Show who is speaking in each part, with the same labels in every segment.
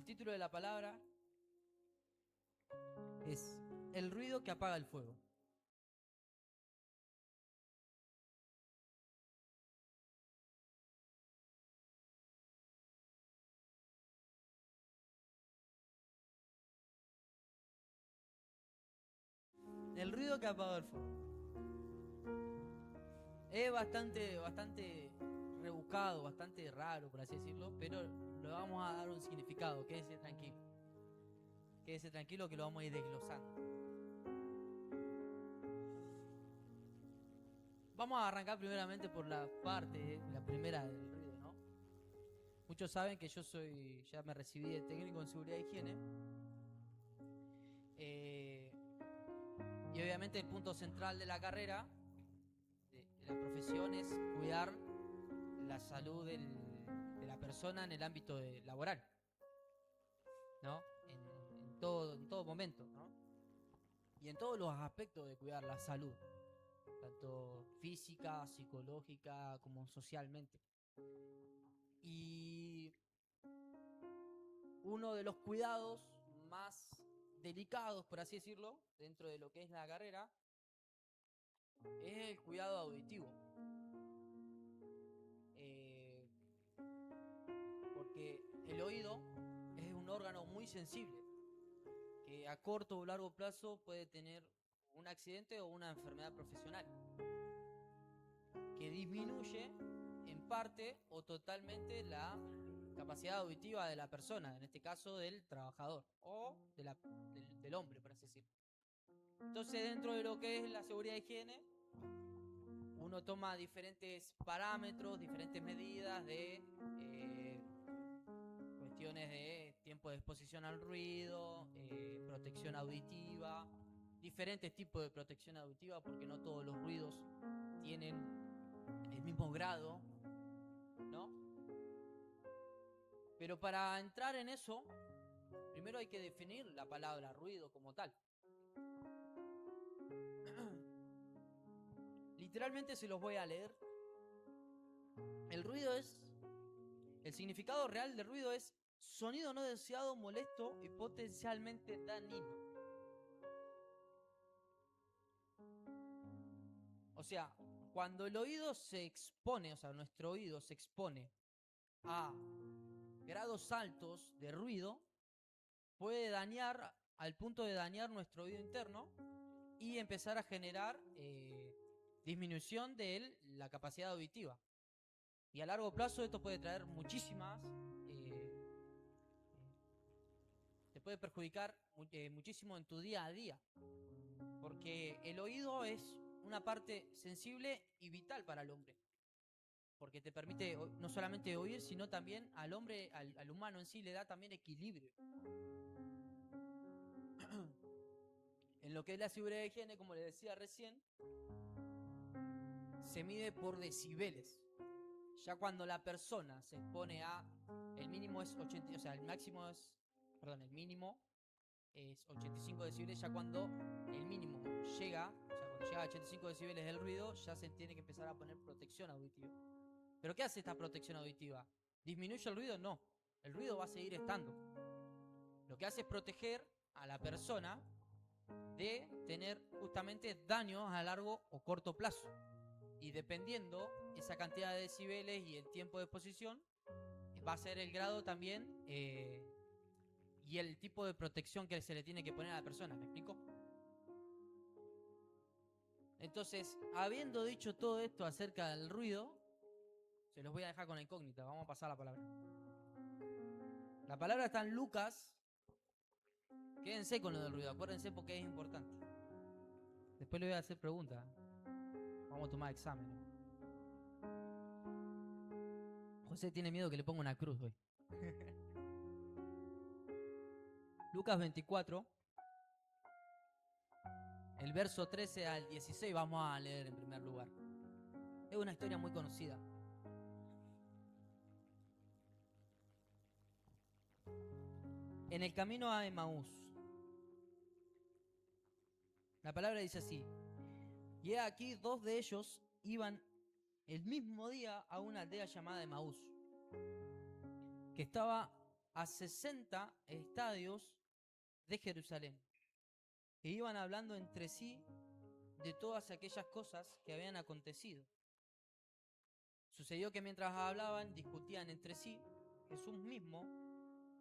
Speaker 1: título de la palabra es El ruido que apaga el fuego. El ruido que apaga el fuego. Es bastante rebuscado, bastante raro, por así decirlo, pero le vamos a dar un significado. Quédese tranquilo. Quédese tranquilo que lo vamos a ir desglosando. Vamos a arrancar primeramente por la primera del ruido, ¿no? Muchos saben que ya me recibí de técnico en seguridad e higiene. Y obviamente el punto central de la carrera, de la profesión, es cuidar la salud de la persona en el ámbito laboral, ¿no? En todo momento, ¿no? Y en todos los aspectos de cuidar la salud, tanto física, psicológica, como socialmente. Y uno de los cuidados más delicados, por así decirlo, dentro de lo que es la carrera, es el cuidado auditivo. Porque el oído es un órgano muy sensible, que a corto o largo plazo puede tener un accidente o una enfermedad profesional, que disminuye en parte o totalmente la capacidad auditiva de la persona, en este caso del trabajador o del hombre, por así decirlo. Entonces, dentro de lo que es la seguridad e higiene, uno toma diferentes parámetros, diferentes medidas de cuestiones de tiempo de exposición al ruido, protección auditiva, diferentes tipos de protección auditiva, porque no todos los ruidos tienen el mismo grado, ¿no? Pero para entrar en eso, primero hay que definir la palabra ruido como tal. Literalmente se los voy a leer. El significado real de ruido es sonido no deseado, molesto y potencialmente dañino. O sea, cuando el oído se expone, o sea, nuestro oído se expone a grados altos de ruido, puede dañar al punto de dañar nuestro oído interno y empezar a generar disminución de la capacidad auditiva. Y a largo plazo esto puede traer te puede perjudicar muchísimo en tu día a día, porque el oído es una parte sensible y vital para el hombre, porque te permite no solamente oír, sino también al hombre, al humano en sí, le da también equilibrio. En lo que es la seguridad de higiene, como les decía recién, se mide por decibeles. Ya cuando la persona se expone el mínimo es 80, o sea, el máximo es, perdón, el mínimo es 85 decibeles, ya cuando el mínimo llega, o sea, cuando llega a 85 decibeles del ruido, ya se tiene que empezar a poner protección auditiva. ¿Pero qué hace esta protección auditiva? ¿Disminuye el ruido? No, el ruido va a seguir estando. Lo que hace es proteger a la persona de tener justamente daños a largo o corto plazo. Y dependiendo esa cantidad de decibeles y el tiempo de exposición, va a ser el grado también y el tipo de protección que se le tiene que poner a la persona. ¿Me explico? Entonces, habiendo dicho todo esto acerca del ruido, se los voy a dejar con la incógnita. Vamos a pasar a la palabra. La palabra está en Lucas. Quédense con lo del ruido, acuérdense porque es importante. Después le voy a hacer preguntas. Vamos a tomar examen. José tiene miedo que le ponga una cruz hoy. Lucas 24, el verso 13 al 16 vamos a leer en primer lugar. Es una historia muy conocida. En el camino a Emaús, la palabra dice así: y aquí dos de ellos iban el mismo día a una aldea llamada Emaús, que estaba a 60 estadios de Jerusalén. E iban hablando entre sí de todas aquellas cosas que habían acontecido. Sucedió que mientras hablaban, discutían entre sí, Jesús mismo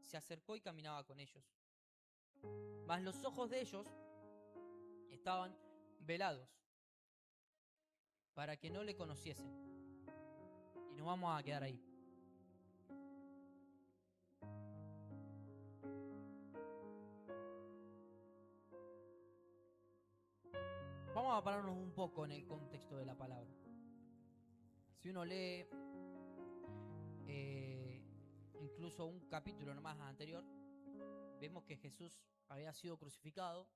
Speaker 1: se acercó y caminaba con ellos. Mas los ojos de ellos estaban velados para que no le conociesen. Y nos vamos a quedar ahí. Vamos a pararnos un poco en el contexto de la palabra. Si uno lee incluso un capítulo nomás anterior, vemos que Jesús había sido crucificado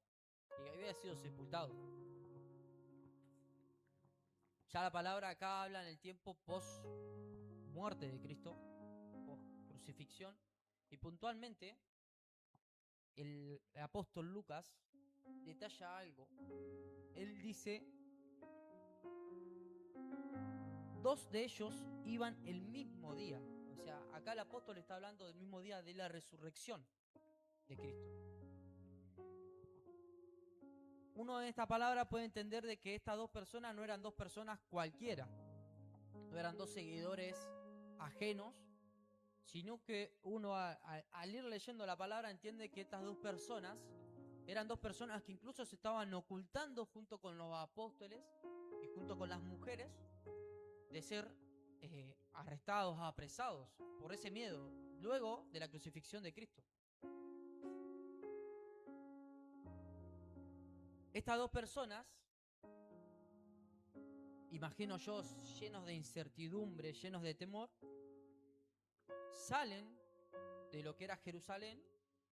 Speaker 1: y había sido sepultado. Ya la palabra acá habla en el tiempo post muerte de Cristo, post crucifixión, y puntualmente el apóstol Lucas detalla algo. Él dice: dos de ellos iban el mismo día. O sea, acá el apóstol está hablando del mismo día de la resurrección de Cristo. Uno en esta palabra puede entender de que estas dos personas no eran dos personas cualquiera, no eran dos seguidores ajenos, sino que uno al ir leyendo la palabra entiende que estas dos personas eran dos personas que incluso se estaban ocultando junto con los apóstoles y junto con las mujeres de ser arrestados, apresados por ese miedo luego de la crucifixión de Cristo. Estas dos personas, imagino yo, llenos de incertidumbre, llenos de temor, salen de lo que era Jerusalén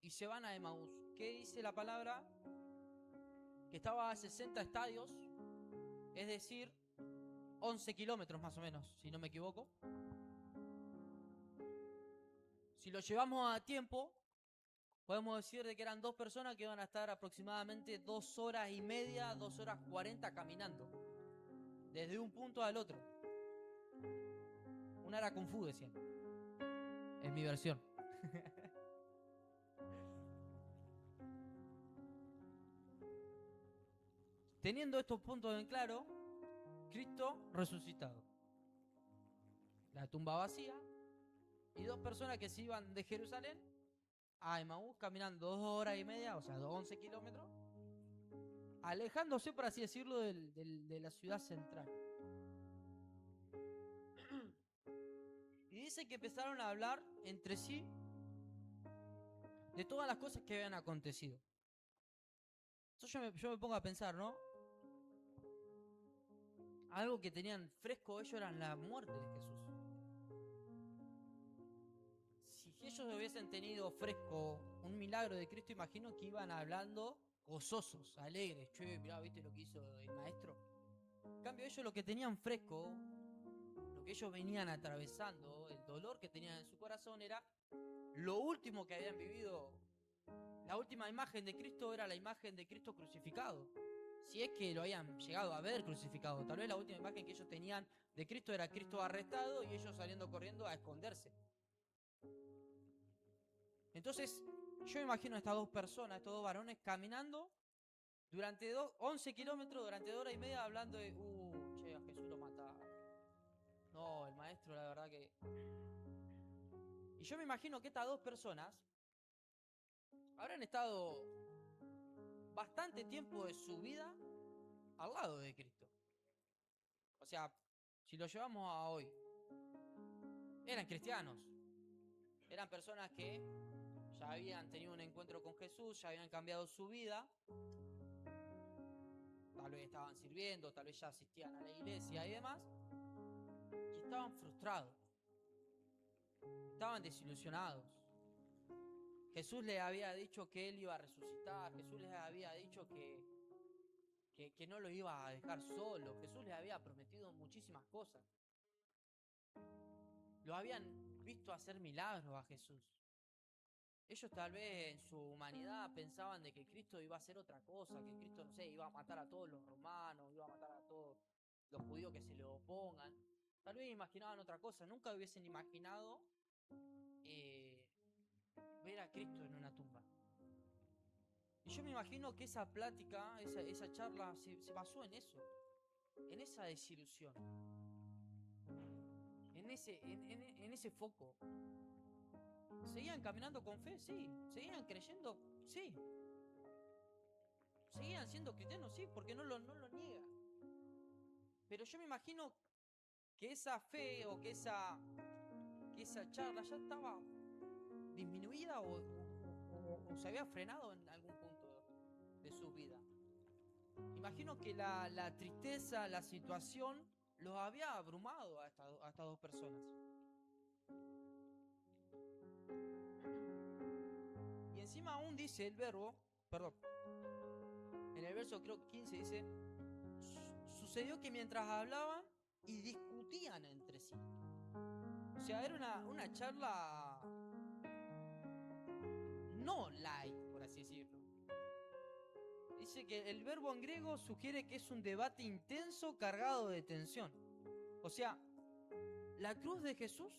Speaker 1: y se van a Emaús. ¿Qué dice la palabra? Que estaba a 60 estadios, es decir, 11 kilómetros más o menos, si no me equivoco. Si lo llevamos a tiempo, podemos decir de que eran dos personas que iban a estar aproximadamente 2 horas y media, 2 horas 40 caminando, desde un punto al otro. Una era Kung Fu, decían, en mi versión. Teniendo estos puntos en claro, Cristo resucitado, la tumba vacía y dos personas que se iban de Jerusalén a Emaús caminando 2 horas y media, o sea, 11 kilómetros, alejándose, por así decirlo, de la ciudad central. Y dice que empezaron a hablar entre sí de todas las cosas que habían acontecido. Entonces yo me pongo a pensar, ¿no? Algo que tenían fresco ellos era la muerte de Jesús. Si ellos hubiesen tenido fresco un milagro de Cristo, imagino que iban hablando gozosos, alegres. Che, mirá, ¿viste lo que hizo el maestro? En cambio, ellos lo que tenían fresco, lo que ellos venían atravesando, el dolor que tenían en su corazón era lo último que habían vivido. La última imagen de Cristo era la imagen de Cristo crucificado. Si es que lo habían llegado a ver crucificado. Tal vez la última imagen que ellos tenían de Cristo era Cristo arrestado y ellos saliendo corriendo a esconderse. Entonces, yo me imagino a estas dos personas, estos dos varones, caminando durante 11 kilómetros, durante 2 horas y media, hablando de, che, a Jesús lo mataron. No, el maestro, la verdad que... Y yo me imagino que estas dos personas habrán estado bastante tiempo de su vida al lado de Cristo. O sea, si lo llevamos a hoy, eran cristianos, eran personas que ya habían tenido un encuentro con Jesús, ya habían cambiado su vida, tal vez estaban sirviendo, tal vez ya asistían a la iglesia y demás, y estaban frustrados, estaban desilusionados. Jesús les había dicho que Él iba a resucitar, Jesús les había dicho que no lo iba a dejar solo, Jesús les había prometido muchísimas cosas. Lo habían visto hacer milagros a Jesús. Ellos tal vez en su humanidad pensaban de que Cristo iba a hacer otra cosa, que Cristo, no sé, iba a matar a todos los romanos, iba a matar a todos los judíos que se le opongan. Tal vez imaginaban otra cosa, nunca hubiesen imaginado ver a Cristo en una tumba. Y yo me imagino que esa plática, esa charla se basó en eso, en esa desilusión, en ese foco. ¿Seguían caminando con fe? Sí. ¿Seguían creyendo? Sí. ¿Seguían siendo cristianos? Sí, porque no lo niegan. Pero yo me imagino que esa fe o que esa charla ya estaba disminuida o se había frenado en algún punto de su vida. Imagino que la tristeza, la situación, los había abrumado a estas dos personas. Y encima aún dice el verbo, perdón, en el verso creo 15 dice, sucedió que mientras hablaban y discutían entre sí. O sea, era una charla no light, por así decirlo. Dice que el verbo en griego sugiere que es un debate intenso cargado de tensión. O sea, la cruz de Jesús,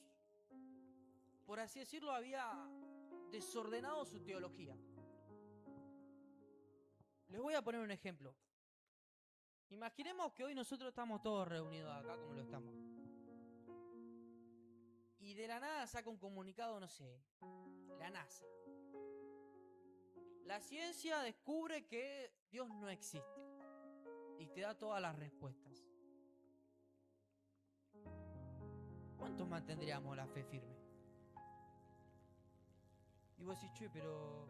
Speaker 1: por así decirlo, había desordenado su teología. Les voy a poner un ejemplo. Imaginemos que hoy nosotros estamos todos reunidos acá como lo estamos. Y de la nada saca un comunicado, no sé, la NASA. La ciencia descubre que Dios no existe y te da todas las respuestas. ¿Cuántos mantendríamos la fe firme? Y vos decís, che, pero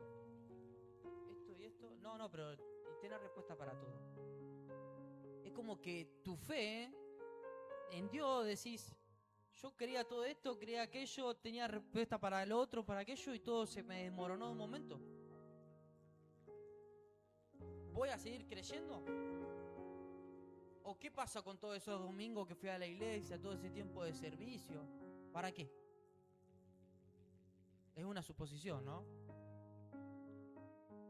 Speaker 1: esto y esto. No, pero tenés respuesta para todo. Es como que tu fe en Dios decís, yo creía todo esto, creía aquello, tenía respuesta para el otro, para aquello y todo se me desmoronó de un momento. ¿Voy a seguir creyendo? ¿O qué pasa con todos esos domingos que fui a la iglesia, todo ese tiempo de servicio? ¿Para qué? Es una suposición, ¿no?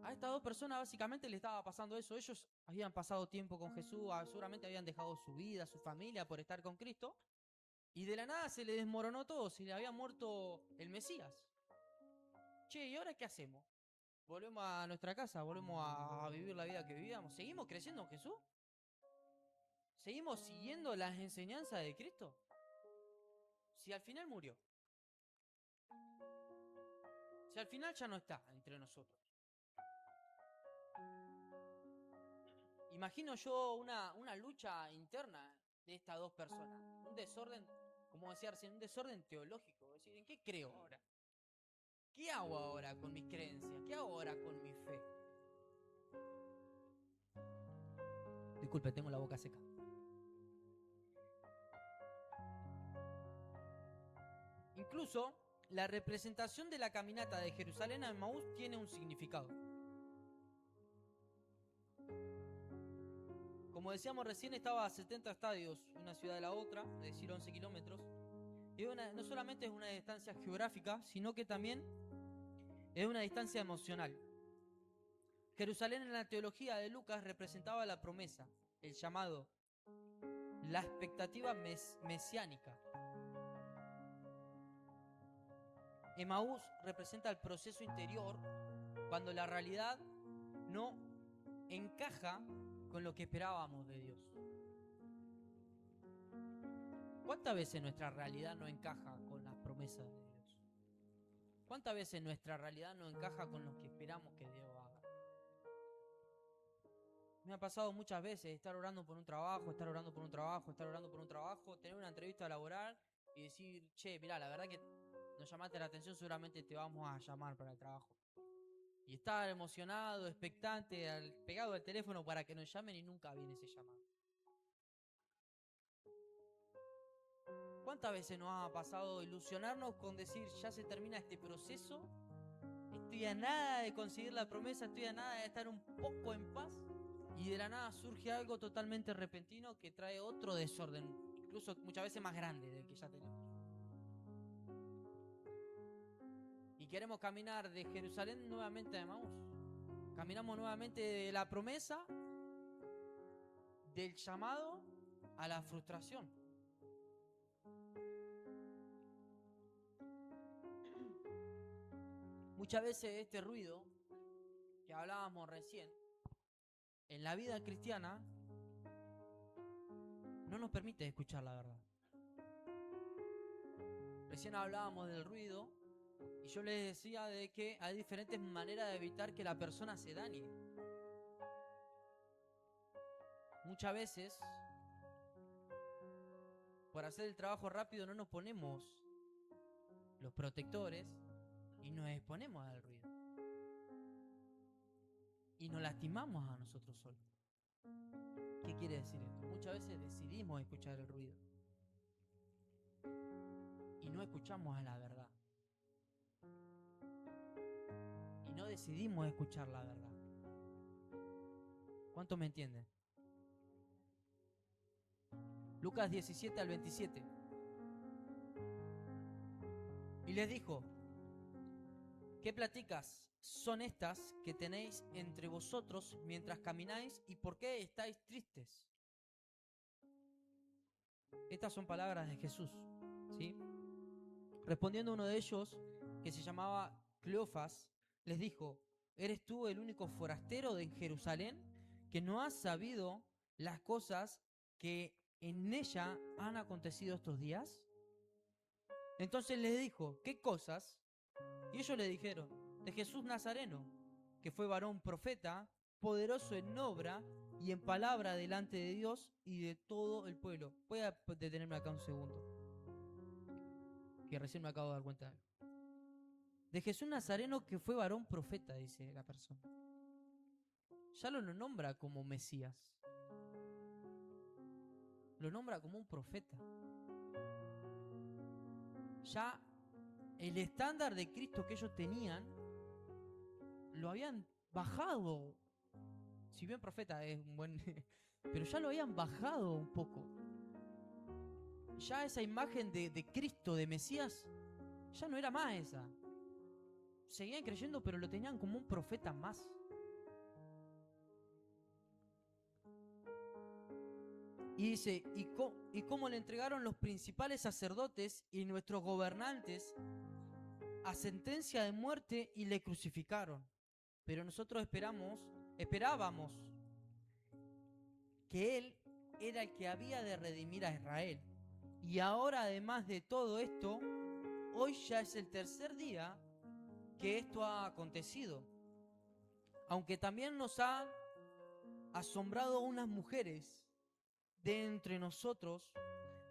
Speaker 1: A estas dos personas básicamente le estaba pasando eso. Ellos habían pasado tiempo con Jesús, seguramente habían dejado su vida, su familia por estar con Cristo. Y de la nada se le desmoronó todo, se le había muerto el Mesías. Che, ¿y ahora qué hacemos? ¿Volvemos a nuestra casa? ¿Volvemos a vivir la vida que vivíamos? ¿Seguimos creyendo en Jesús? ¿Seguimos siguiendo las enseñanzas de Cristo? Si al final murió. Si al final ya no está entre nosotros. Imagino yo una lucha interna de estas dos personas. Un desorden, como decía recién, un desorden teológico. Es decir, ¿en qué creo ahora? ¿Qué hago ahora con mis creencias? ¿Qué hago ahora con mi fe? Disculpe, tengo la boca seca. Incluso, la representación de la caminata de Jerusalén a Emaús tiene un significado. Como decíamos recién, estaba a 70 estadios una ciudad de la otra, es decir, 11 kilómetros. Y no solamente es una distancia geográfica, sino que también es una distancia emocional. Jerusalén en la teología de Lucas representaba la promesa, el llamado, la expectativa mesiánica. Emaús representa el proceso interior cuando la realidad no encaja con lo que esperábamos de Dios. ¿Cuántas veces nuestra realidad no encaja con las promesas de Dios? ¿Cuántas veces nuestra realidad no encaja con lo que esperamos que Dios haga? Me ha pasado muchas veces estar orando por un trabajo, tener una entrevista laboral y decir, che, mirá, la verdad que nos llamaste la atención, seguramente te vamos a llamar para el trabajo. Y estar emocionado, expectante, pegado al teléfono para que nos llamen y nunca viene ese llamado. ¿Cuántas veces nos ha pasado ilusionarnos con decir, ya se termina este proceso, estoy a nada de conseguir la promesa, estoy a nada de estar un poco en paz, y de la nada surge algo totalmente repentino que trae otro desorden, incluso muchas veces más grande del que ya tenemos? Y queremos caminar de Jerusalén nuevamente a Emaús. Caminamos nuevamente de la promesa, del llamado, a la frustración. Muchas veces este ruido que hablábamos recién, en la vida cristiana, no nos permite escuchar la verdad. Recién hablábamos del ruido y yo les decía de que hay diferentes maneras de evitar que la persona se dañe. Muchas veces, por hacer el trabajo rápido, no nos ponemos los protectores y nos exponemos al ruido. Y nos lastimamos a nosotros solos. ¿Qué quiere decir esto? Muchas veces decidimos escuchar el ruido y no escuchamos a la verdad. Y no decidimos escuchar la verdad. ¿Cuántos me entienden? Lucas 17 al 27. Y les dijo: ¿qué pláticas son estas que tenéis entre vosotros mientras camináis, y por qué estáis tristes? Estas son palabras de Jesús, ¿sí? Respondiendo uno de ellos, que se llamaba Cleofas, les dijo: ¿eres tú el único forastero de Jerusalén que no has sabido las cosas que en ella han acontecido estos días? Entonces les dijo: ¿qué cosas? Y ellos le dijeron: de Jesús Nazareno, que fue varón profeta, poderoso en obra y en palabra delante de Dios y de todo el pueblo. Voy a detenerme acá un segundo, que recién me acabo de dar cuenta de algo. De Jesús Nazareno, que fue varón profeta, dice la persona. Ya lo nombra como Mesías. Lo nombra como un profeta. Ya el estándar de Cristo que ellos tenían lo habían bajado. Si bien profeta es un buen... pero ya lo habían bajado un poco. Ya esa imagen de Cristo, de Mesías, ya no era más esa. Seguían creyendo, pero lo tenían como un profeta más. Y dice: y cómo le entregaron los principales sacerdotes y nuestros gobernantes a sentencia de muerte y le crucificaron. Pero nosotros esperábamos que Él era el que había de redimir a Israel. Y ahora, además de todo esto, hoy ya es el tercer día que esto ha acontecido. Aunque también nos ha asombrado unas mujeres de entre nosotros,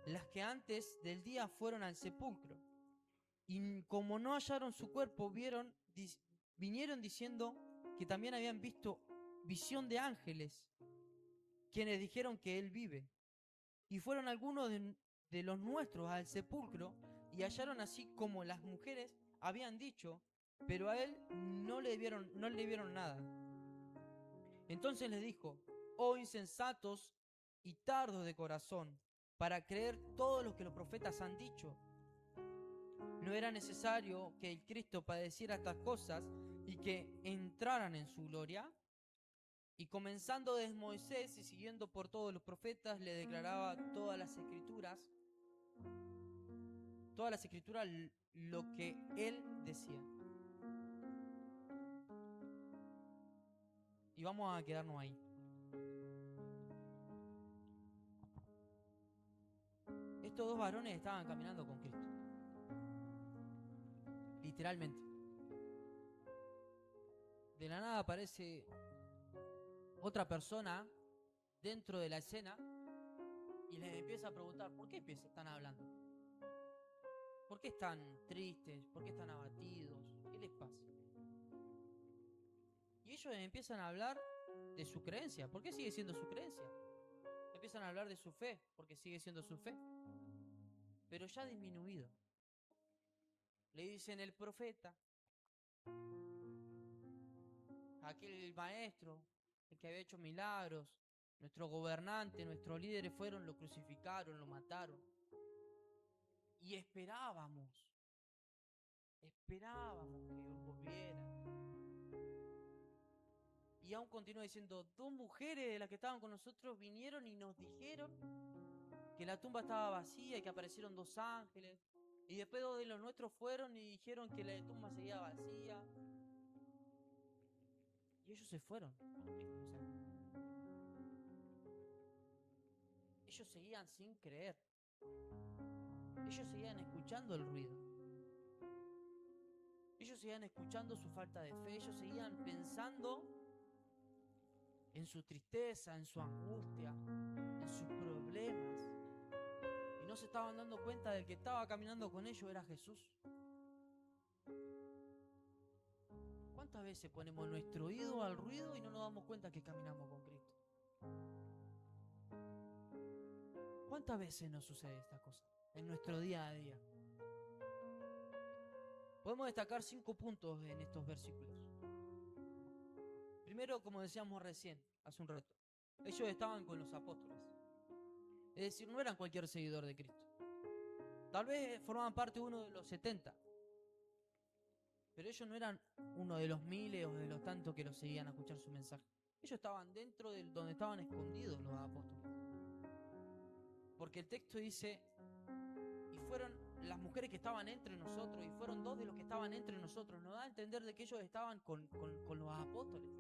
Speaker 1: las que antes del día fueron al sepulcro. Y como no hallaron su cuerpo, vinieron diciendo que también habían visto visión de ángeles, quienes dijeron que Él vive. Y fueron algunos de los nuestros al sepulcro y hallaron así como las mujeres habían dicho, pero a Él no le vieron nada. Entonces les dijo: oh insensatos y tardos de corazón, para creer todo lo que los profetas han dicho. ¿No era necesario que el Cristo padeciera estas cosas y que entraran en su gloria? Y comenzando desde Moisés y siguiendo por todos los profetas, le declaraba todas las escrituras lo que él decía. Y vamos a quedarnos ahí. Estos dos varones estaban caminando con Cristo, literalmente. De la nada aparece otra persona dentro de la escena y les empieza a preguntar: ¿por qué están hablando? ¿Por qué están tristes? ¿Por qué están abatidos? ¿Qué les pasa? Y ellos empiezan a hablar de su creencia. ¿Por qué sigue siendo su creencia? Empiezan a hablar de su fe, porque sigue siendo su fe, pero ya disminuido. Le dicen: el profeta, aquel maestro, el que había hecho milagros, nuestro gobernante, nuestros líderes fueron, lo crucificaron, lo mataron. Y esperábamos que volviera. Y aún continúa diciendo: dos mujeres de las que estaban con nosotros vinieron y nos dijeron que la tumba estaba vacía y que aparecieron dos ángeles. Y después dos de los nuestros fueron y dijeron que la tumba seguía vacía. Y ellos se fueron. O sea, ellos seguían sin creer. Ellos seguían escuchando el ruido. Ellos seguían escuchando su falta de fe. Ellos seguían pensando en su tristeza, en su angustia, en sus problemas. Y no se estaban dando cuenta del que estaba caminando con ellos era Jesús. ¿Cuántas veces ponemos nuestro oído al ruido y no nos damos cuenta que caminamos con Cristo? ¿Cuántas veces nos sucede esta cosa en nuestro día a día? Podemos destacar 5 puntos en estos versículos. Primero, como decíamos recién, hace un rato, ellos estaban con los apóstoles. Es decir, no eran cualquier seguidor de Cristo. Tal vez formaban parte de uno de los 70. Pero ellos no eran uno de los miles o de los tantos que los seguían a escuchar su mensaje. Ellos estaban dentro de donde estaban escondidos los apóstoles. Porque el texto dice, y fueron las mujeres que estaban entre nosotros, y fueron 2 de los que estaban entre nosotros. Nos da a entender de que ellos estaban con los apóstoles.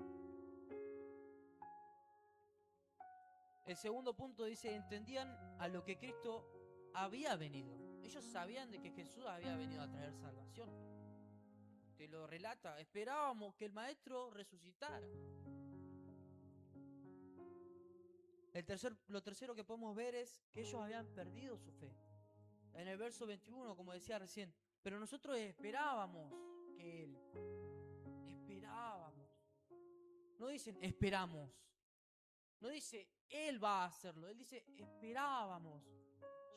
Speaker 1: El segundo punto dice, entendían a lo que Cristo había venido. Ellos sabían de que Jesús había venido a traer salvación. Te lo relata, esperábamos que el maestro resucitara. Lo tercero que podemos ver es que ellos habían perdido su fe. En el verso 21, como decía recién, pero nosotros esperábamos que Él. Esperábamos. No dicen esperamos. No dice Él va a hacerlo. Él dice esperábamos.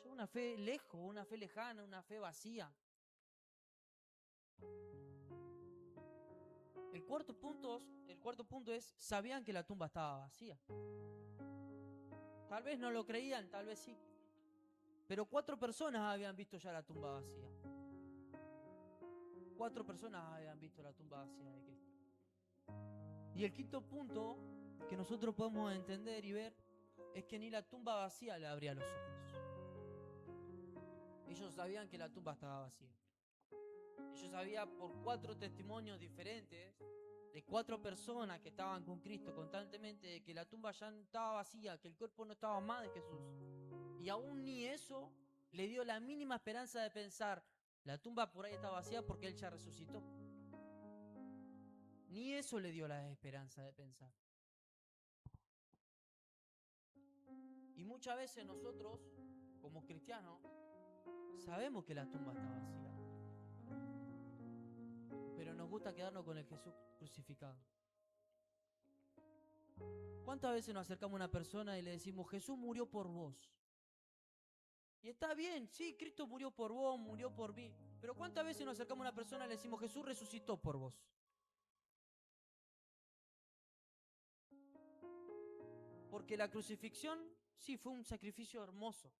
Speaker 1: Yo una fe lejos, una fe lejana, una fe vacía. El cuarto punto es, sabían que la tumba estaba vacía. Tal vez no lo creían, tal vez sí. Pero 4 personas habían visto ya la tumba vacía. 4 personas habían visto la tumba vacía de Cristo. Y el quinto punto que nosotros podemos entender y ver es que ni la tumba vacía le abría los ojos. Ellos sabían que la tumba estaba vacía. Ellos sabían por 4 testimonios diferentes de 4 personas que estaban con Cristo constantemente de que la tumba ya estaba vacía, que el cuerpo no estaba más de Jesús. Y aún ni eso le dio la mínima esperanza de pensar, la tumba por ahí está vacía porque Él ya resucitó. Ni eso le dio la esperanza de pensar. Y muchas veces nosotros, como cristianos, sabemos que la tumba está vacía. Pero nos gusta quedarnos con el Jesús crucificado. ¿Cuántas veces nos acercamos a una persona y le decimos, Jesús murió por vos? Y está bien, sí, Cristo murió por vos, murió por mí. Pero ¿cuántas veces nos acercamos a una persona y le decimos, Jesús resucitó por vos? Porque la crucifixión, sí, fue un sacrificio hermoso.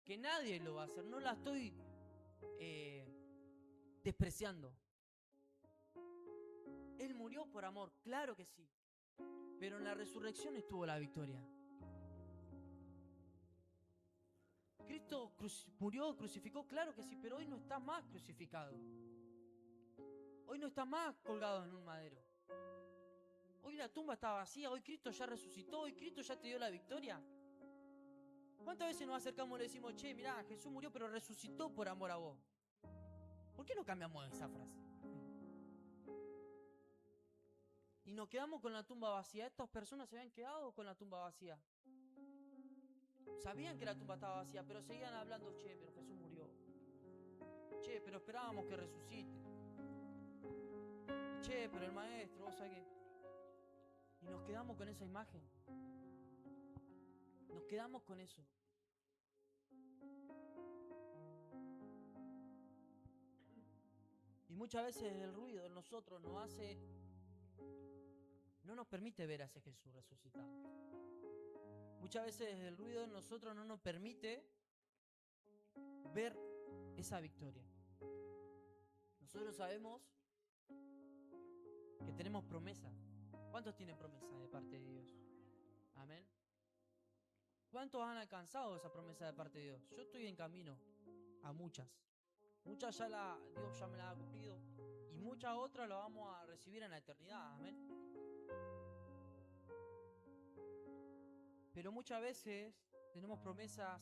Speaker 1: Que nadie lo va a hacer, no la estoy despreciando. Él murió por amor, claro que sí. Pero en la resurrección estuvo la victoria. Cristo murió, crucificó, claro que sí, pero hoy no está más crucificado. Hoy no está más colgado en un madero. Hoy la tumba está vacía, hoy Cristo ya resucitó, hoy Cristo ya te dio la victoria. ¿Cuántas veces nos acercamos y le decimos, che, mirá, Jesús murió pero resucitó por amor a vos? ¿Por qué no cambiamos esa frase? Y nos quedamos con la tumba vacía. Estas personas se habían quedado con la tumba vacía. Sabían que la tumba estaba vacía, pero seguían hablando, che, pero Jesús murió. Che, pero esperábamos que resucite. Che, pero el maestro, ¿vos sabés qué? Y nos quedamos con esa imagen. Nos quedamos con eso. Y muchas veces el ruido en nosotros no nos permite ver a ese Jesús resucitado. Muchas veces el ruido en nosotros no nos permite ver esa victoria. Nosotros sabemos que tenemos promesas. ¿Cuántos tienen promesas de parte de Dios? Amén. ¿Cuántos han alcanzado esa promesa de parte de Dios? Yo estoy en camino a muchas. Muchas Dios ya me las ha cumplido y muchas otras las vamos a recibir en la eternidad. Amén. Pero muchas veces tenemos promesas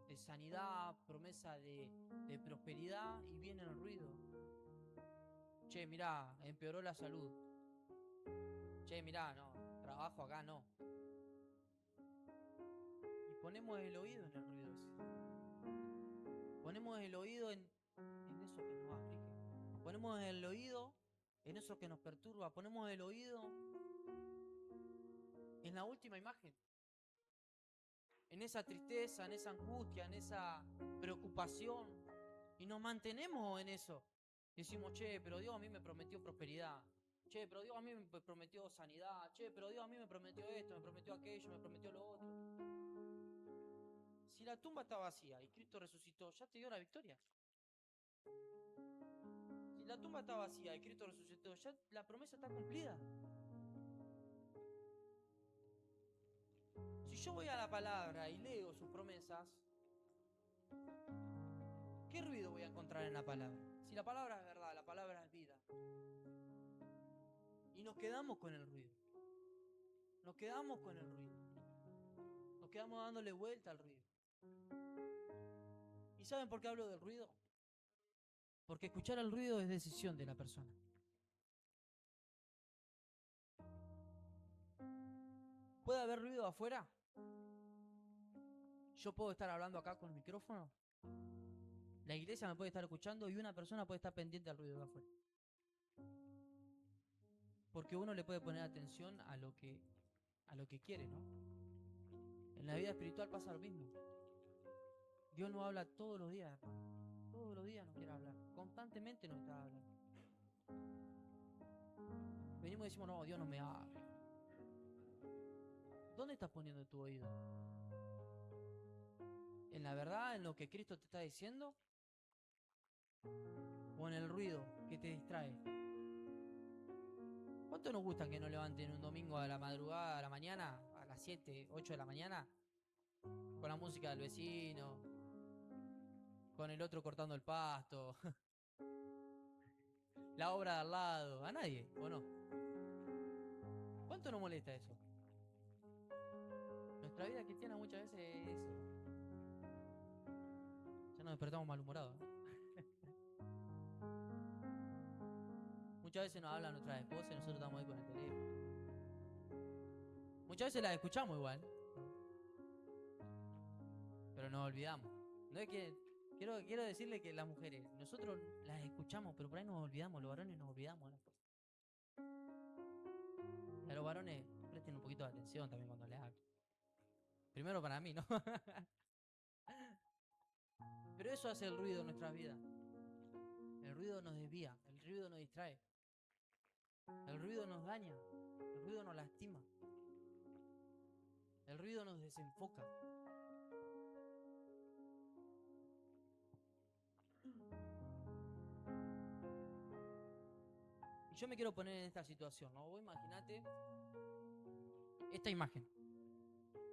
Speaker 1: de sanidad, promesas de prosperidad y viene el ruido. Che, mirá, empeoró la salud. Che, mirá, no, trabajo acá no. Y ponemos el oído en el ruido ese. Ponemos el oído en eso que nos aflige. Ponemos el oído en eso que nos perturba. Ponemos el oído en la última imagen. En esa tristeza, en esa angustia, en esa preocupación. Y nos mantenemos en eso. Decimos, che, pero Dios a mí me prometió prosperidad. Che, pero Dios a mí me prometió sanidad. Che, pero Dios a mí me prometió esto, me prometió aquello, me prometió lo otro. Si la tumba está vacía y Cristo resucitó, ya te dio la victoria. Si la tumba está vacía y Cristo resucitó, ya la promesa está cumplida. Si yo voy a la palabra y leo sus promesas, ¿qué ruido voy a encontrar en la palabra? Si la palabra es verdad, la palabra es vida. Y nos quedamos con el ruido. Nos quedamos con el ruido. Nos quedamos dándole vuelta al ruido. ¿Y saben por qué hablo del ruido? Porque escuchar el ruido es decisión de la persona. ¿Puede haber ruido afuera? Yo puedo estar hablando acá con el micrófono. La iglesia me puede estar escuchando y una persona puede estar pendiente al ruido de afuera. Porque uno le puede poner atención a lo que quiere, ¿no? En la vida espiritual pasa lo mismo. Dios nos habla todos los días, hermano. Todos los días nos quiere hablar. Constantemente nos está hablando. Venimos y decimos, no, Dios no me habla. ¿Dónde estás poniendo tu oído? ¿En la verdad, en lo que Cristo te está diciendo? ¿O en el ruido que te distrae? ¿Cuánto nos gusta que nos levanten un domingo a la madrugada, a la mañana, a las 7, 8 de la mañana? Con la música del vecino, con el otro cortando el pasto, la obra de al lado. ¿A nadie, o no? ¿Cuánto nos molesta eso? Nuestra vida cristiana muchas veces es eso. Ya nos despertamos malhumorados, ¿no? Muchas veces nos habla nuestra esposa y nosotros estamos ahí con el teléfono. Muchas veces las escuchamos igual, pero nos olvidamos. No es que quiero decirle que las mujeres, nosotros las escuchamos, pero por ahí nos olvidamos, los varones nos olvidamos de las cosas. Y a los varones presten un poquito de atención también cuando les hablo. Primero para mí, ¿no? Pero eso hace el ruido en nuestras vidas. El ruido nos desvía, el ruido nos distrae. El ruido nos daña, el ruido nos lastima. El ruido nos desenfoca. Y yo me quiero poner en esta situación, ¿no? Vos imaginate esta imagen.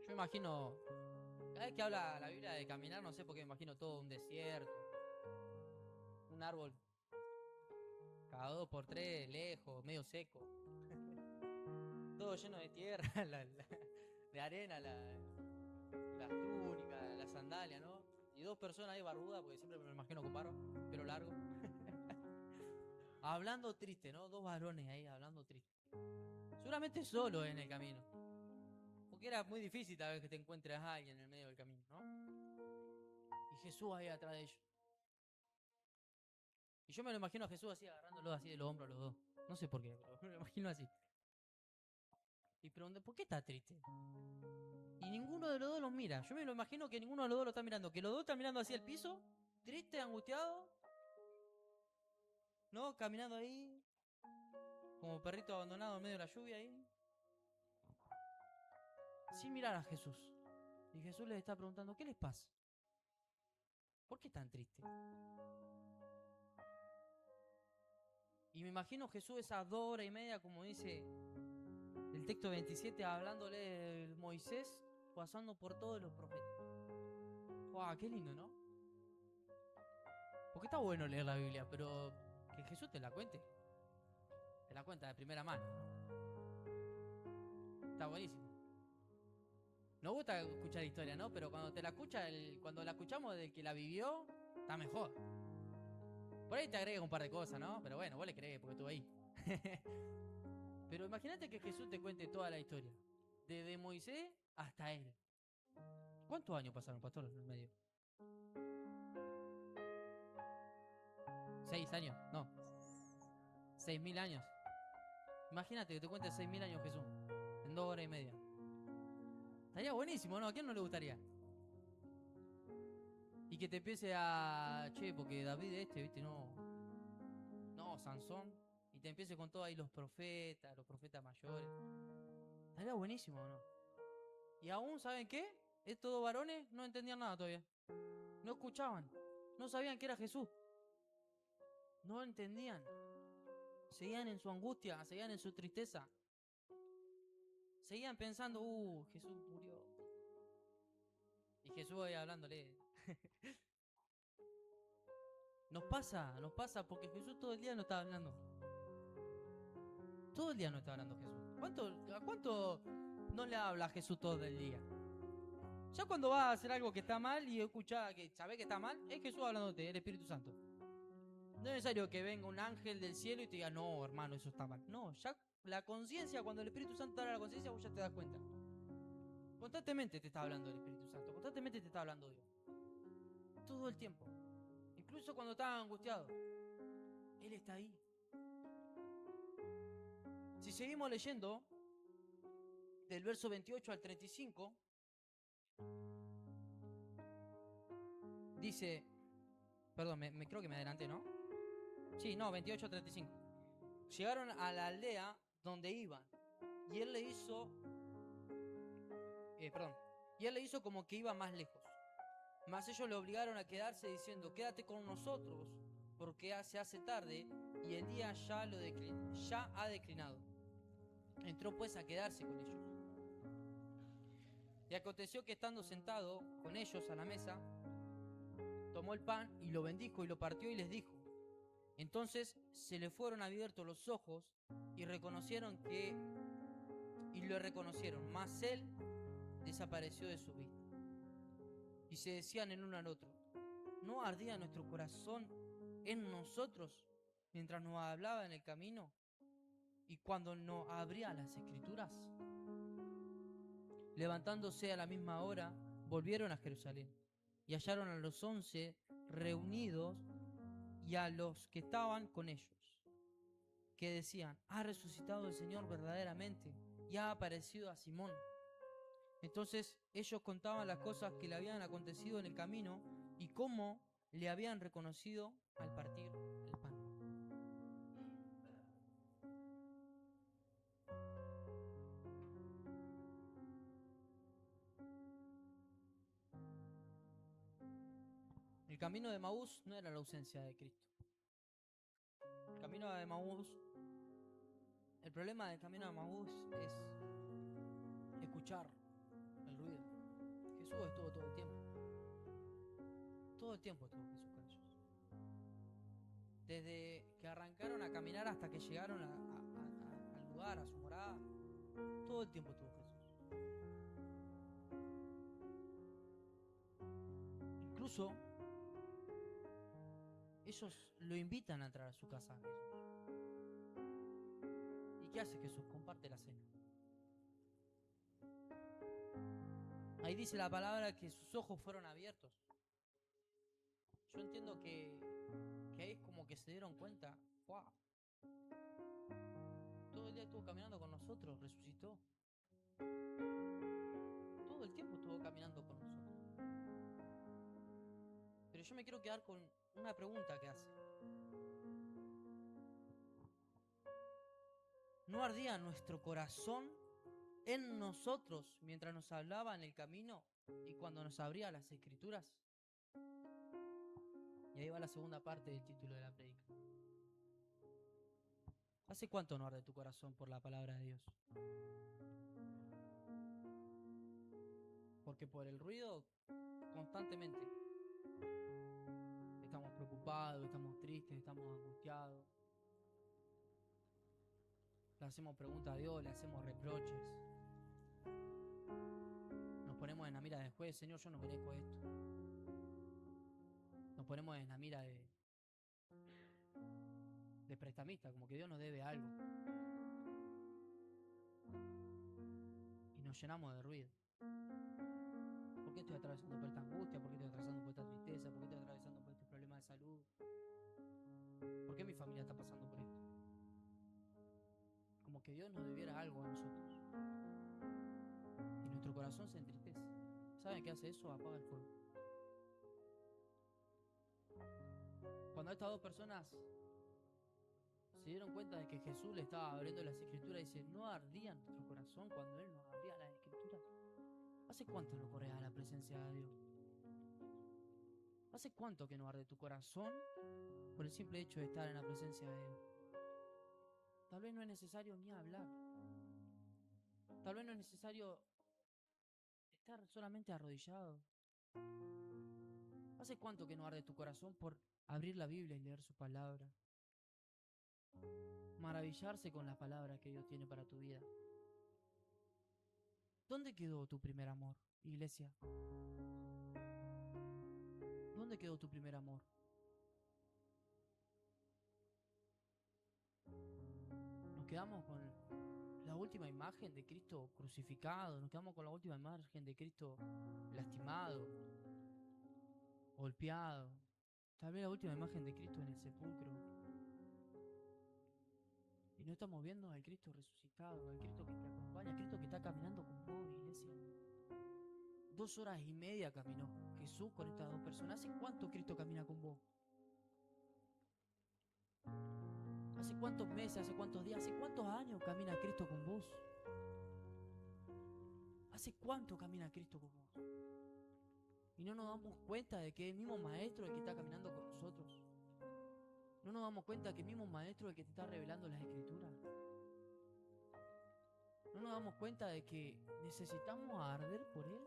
Speaker 1: Yo imagino, cada vez que habla la Biblia de caminar, no sé por qué me imagino todo un desierto, un árbol cada 2 por 3, lejos, medio seco, todo lleno de tierra, de arena, las túnicas, las sandalias, ¿no? Y 2 personas ahí barbudas, porque siempre me lo imagino con barba, pelo largo. Hablando triste, ¿no? 2 varones ahí hablando triste. Seguramente solo en el camino. Porque era muy difícil tal vez que te encuentres a alguien en el medio del camino, ¿no? Y Jesús ahí atrás de ellos. Y yo me lo imagino a Jesús así agarrándolos así de los hombros a los dos. No sé por qué, pero me lo imagino así. Y pregunté, ¿por qué está triste? Y ninguno de los dos los mira. Yo me lo imagino que ninguno de los dos lo está mirando. Que los dos están mirando hacia el piso, triste, angustiado, ¿no? Caminando ahí, como perrito abandonado en medio de la lluvia ahí. Sin mirar a Jesús. Y Jesús les está preguntando, ¿qué les pasa? ¿Por qué están tristes? Y me imagino Jesús esas 2 horas y media, como dice el texto 27, hablándole de Moisés, pasando por todos los profetas. ¡Wow! ¡Qué lindo!, ¿no? Porque está bueno leer la Biblia, pero que Jesús te la cuente. Te la cuenta de primera mano, ¿no? Está buenísimo. Nos gusta escuchar historia, ¿no? Pero cuando te la escucha, cuando la escuchamos del que la vivió, está mejor. Por ahí te agrega un par de cosas, ¿no? Pero bueno, vos le crees porque estuvo ahí. Pero imagínate que Jesús te cuente toda la historia. Desde Moisés hasta él. ¿Cuántos años pasaron, pastor, en el medio? 6 años, no. 6000 años. Imagínate que te cuente 6000 años Jesús. En 2 horas y media. Estaría buenísimo, ¿no? ¿A quién no le gustaría? Y que te empiece a... Che, porque David viste, no... No, Sansón. Y te empiece con todo ahí los profetas mayores. Estaría buenísimo, ¿no? Y aún, ¿saben qué? Estos dos varones no entendían nada todavía. No escuchaban. No sabían que era Jesús. No entendían. Seguían en su angustia, seguían en su tristeza. Seguían pensando, Jesús murió. Y Jesús ahí hablándole. Nos pasa, porque Jesús todo el día no está hablando. Todo el día no está hablando Jesús. ¿A cuánto no le habla a Jesús todo el día? Ya cuando vas a hacer algo que está mal y escuchás que sabés que está mal, es Jesús hablándote, el Espíritu Santo. No es necesario que venga un ángel del cielo y te diga, no, hermano, eso está mal. No, ya la conciencia, cuando el Espíritu Santo te habla la conciencia, vos ya te das cuenta. Constantemente te está hablando el Espíritu Santo, constantemente te está hablando Dios. Todo el tiempo. Incluso cuando estás angustiado. Él está ahí. Si seguimos leyendo, del verso 28 al 35, dice, perdón, creo que me adelanté, ¿no? Sí, no, 28 al 35. Llegaron a la aldea donde iban y él le hizo, como que iba más lejos. Mas ellos le obligaron a quedarse diciendo, quédate con nosotros porque se hace tarde y el día ya ha declinado. Entró pues a quedarse con ellos. Y aconteció que estando sentado con ellos a la mesa, tomó el pan y lo bendijo y lo partió y les dijo. Entonces se le fueron abiertos los ojos y lo reconocieron, mas él desapareció de su vista. Y se decían el uno al otro, ¿no ardía nuestro corazón en nosotros mientras nos hablaba en el camino y cuando nos abría las escrituras? Levantándose a la misma hora, volvieron a Jerusalén y hallaron a los 11 reunidos y a los que estaban con ellos, que decían, ha resucitado el Señor verdaderamente y ha aparecido a Simón. Entonces ellos contaban las cosas que le habían acontecido en el camino y cómo le habían reconocido al partir el pan. El camino de Emaús no era la ausencia de Cristo. El problema del camino de Emaús es escuchar el ruido. Jesús estuvo todo el tiempo. Todo el tiempo estuvo Jesús con ellos. Desde que arrancaron a caminar hasta que llegaron al lugar, a su morada, todo el tiempo estuvo Jesús. Incluso ellos lo invitan a entrar a su casa, Jesús. ¿Y qué hace Jesús? Comparte la cena. Ahí dice la palabra que sus ojos fueron abiertos. Yo entiendo que ahí es como que se dieron cuenta, wow, todo el día estuvo caminando con nosotros, resucitó. Todo el tiempo estuvo caminando con nosotros. Pero yo me quiero quedar con una pregunta que hace. ¿No ardía nuestro corazón en nosotros mientras nos hablaba en el camino y cuando nos abría las escrituras? Y ahí va la segunda parte del título de la prédica. ¿Hace cuánto no arde tu corazón por la palabra de Dios? Porque por el ruido constantemente estamos preocupados, estamos tristes, estamos angustiados. Le hacemos preguntas a Dios, le hacemos reproches. Nos ponemos en la mira del juez, Señor, yo no merezco esto. Nos ponemos en la mira de prestamista, como que Dios nos debe algo. Y nos llenamos de ruido. ¿Por qué estoy atravesando por esta angustia? ¿Por qué estoy atravesando por esta tristeza? ¿Por qué estoy atravesando por este problema de salud? ¿Por qué mi familia está pasando por esto? Como que Dios nos debiera algo a nosotros. Y nuestro corazón se entristece. ¿Saben qué hace eso? Apaga el fuego. Cuando estas dos personas se dieron cuenta de que Jesús le estaba abriendo las escrituras, dice, ¿no ardía nuestro corazón cuando Él nos abría las escrituras? ¿Hace cuánto no corres a la presencia de Dios? ¿Hace cuánto que no arde tu corazón por el simple hecho de estar en la presencia de Dios? Tal vez no es necesario ni hablar. Tal vez no es necesario estar solamente arrodillado. ¿Hace cuánto que no arde tu corazón por abrir la Biblia y leer su palabra? Maravillarse con las palabras que Dios tiene para tu vida. ¿Dónde quedó tu primer amor, iglesia? ¿Dónde quedó tu primer amor? Nos quedamos con la última imagen de Cristo crucificado, nos quedamos con la última imagen de Cristo lastimado, golpeado, tal vez la última imagen de Cristo en el sepulcro. Y no estamos viendo al Cristo resucitado, al Cristo que te acompaña, al Cristo que está caminando con vos, iglesia. 2 horas y media caminó Jesús con estas dos personas. ¿Hace cuánto Cristo camina con vos? ¿Hace cuántos meses, hace cuántos días, hace cuántos años camina Cristo con vos? ¿Hace cuánto camina Cristo con vos? Y no nos damos cuenta de que el mismo Maestro es el que está caminando con nosotros. No nos damos cuenta que el mismo Maestro es el que te está revelando las Escrituras. No nos damos cuenta de que necesitamos arder por Él.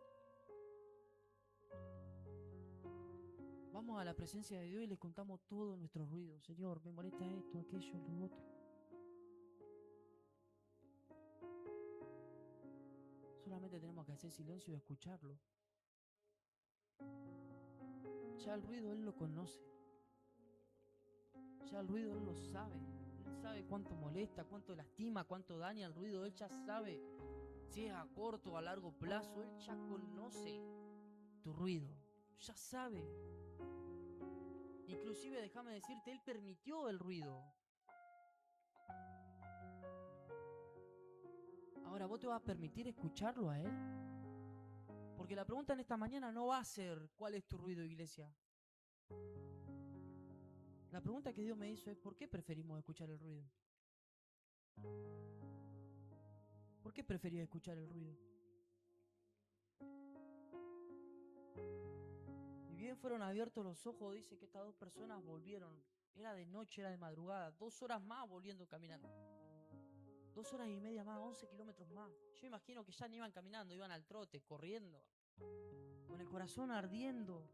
Speaker 1: Vamos a la presencia de Dios y le contamos todo nuestro ruido. Señor, me molesta esto, aquello, lo otro. Solamente tenemos que hacer silencio y escucharlo. Ya el ruido Él lo conoce. Ya el ruido Él lo sabe. Él sabe cuánto molesta, cuánto lastima, cuánto daña el ruido. Él ya sabe si es a corto o a largo plazo. Él ya conoce tu ruido. Ya sabe. Inclusive, déjame decirte, Él permitió el ruido. Ahora, ¿vos te vas a permitir escucharlo a Él? Porque la pregunta en esta mañana no va a ser ¿cuál es tu ruido, iglesia? La pregunta que Dios me hizo es ¿por qué preferimos escuchar el ruido? ¿Por qué preferís escuchar el ruido? Y bien fueron abiertos los ojos, dice que estas dos personas volvieron. Era de noche, era de madrugada, 2 horas más volviendo caminando. 2 horas y media más, 11 kilómetros más. Yo imagino que ya no iban caminando, iban al trote, corriendo, con el corazón ardiendo,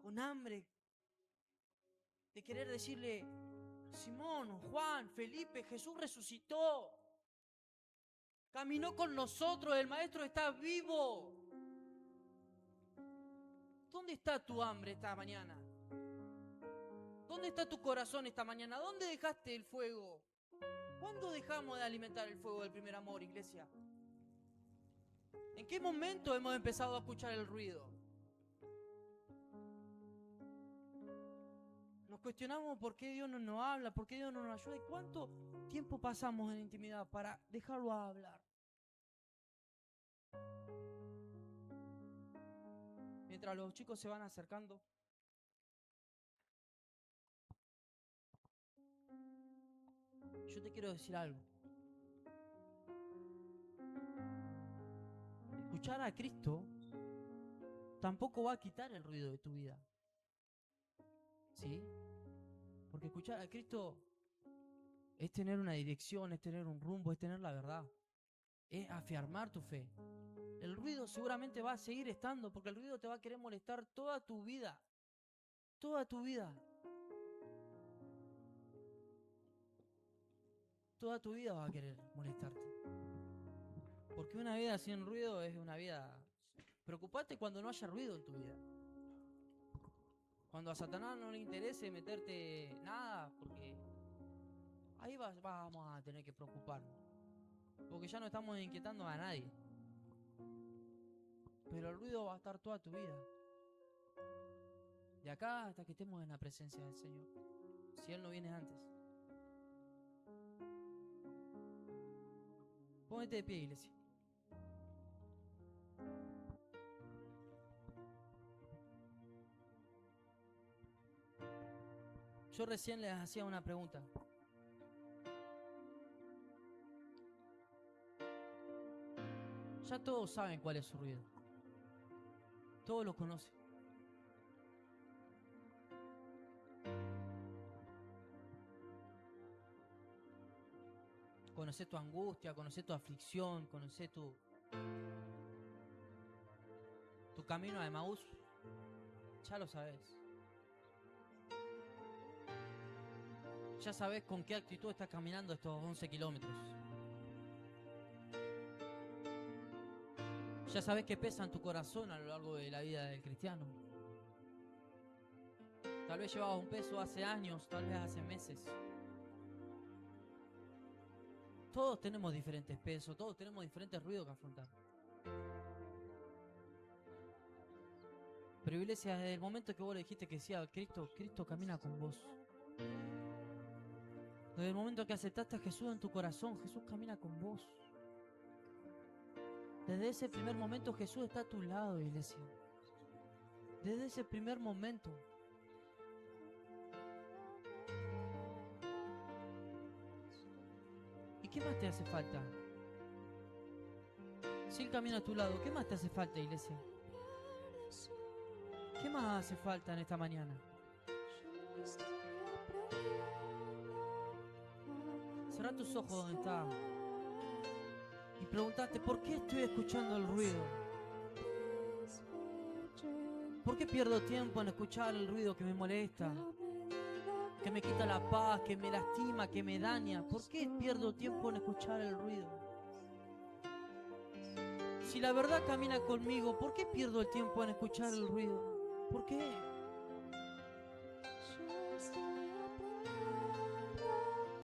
Speaker 1: con hambre, de querer decirle, Simón, Juan, Felipe, Jesús resucitó, caminó con nosotros, el Maestro está vivo. ¿Dónde está tu hambre esta mañana? ¿Dónde está tu corazón esta mañana? ¿Dónde dejaste el fuego? ¿Cuándo dejamos de alimentar el fuego del primer amor, iglesia? ¿En qué momento hemos empezado a escuchar el ruido? Nos cuestionamos por qué Dios no nos habla, por qué Dios no nos ayuda y cuánto tiempo pasamos en intimidad para dejarlo hablar. Mientras los chicos se van acercando, yo te quiero decir algo. Escuchar a Cristo tampoco va a quitar el ruido de tu vida. ¿Sí? Porque escuchar a Cristo es tener una dirección, es tener un rumbo, es tener la verdad. Es afirmar tu fe. El ruido seguramente va a seguir estando porque el ruido te va a querer molestar toda tu vida. Toda tu vida. Toda tu vida va a querer molestarte. Porque una vida sin ruido es una vida... Preocupate cuando no haya ruido en tu vida. Cuando a Satanás no le interese meterte nada, porque ahí vamos a tener que preocuparnos. Porque ya no estamos inquietando a nadie. Pero el ruido va a estar toda tu vida. De acá hasta que estemos en la presencia del Señor. Si Él no viene antes. Póngete de pie, iglesia. Yo recién les hacía una pregunta. Ya todos saben cuál es su ruido. Todos lo conocen. Conocés tu angustia, conocés tu aflicción, conocés tu camino a Emaús. Ya lo sabés. Ya sabés con qué actitud estás caminando estos 11 kilómetros. Ya sabés qué pesa en tu corazón a lo largo de la vida del cristiano. Tal vez llevabas un peso hace años, tal vez hace meses. Todos tenemos diferentes pesos, todos tenemos diferentes ruidos que afrontar. Pero iglesia, desde el momento que vos le dijiste que sí a Cristo, Cristo camina con vos. Desde el momento que aceptaste a Jesús en tu corazón, Jesús camina con vos. Desde ese primer momento Jesús está a tu lado, iglesia. Desde ese primer momento. ¿Y qué más te hace falta? Si Él camina a tu lado, ¿qué más te hace falta, iglesia? ¿Qué más hace falta en esta mañana? Cerrá tus ojos donde estás y preguntate, ¿por qué estoy escuchando el ruido? ¿Por qué pierdo tiempo en escuchar el ruido que me molesta? Que me quita la paz, que me lastima, que me daña. ¿Por qué pierdo tiempo en escuchar el ruido? Si la verdad camina conmigo, ¿por qué pierdo el tiempo en escuchar el ruido? ¿Por qué?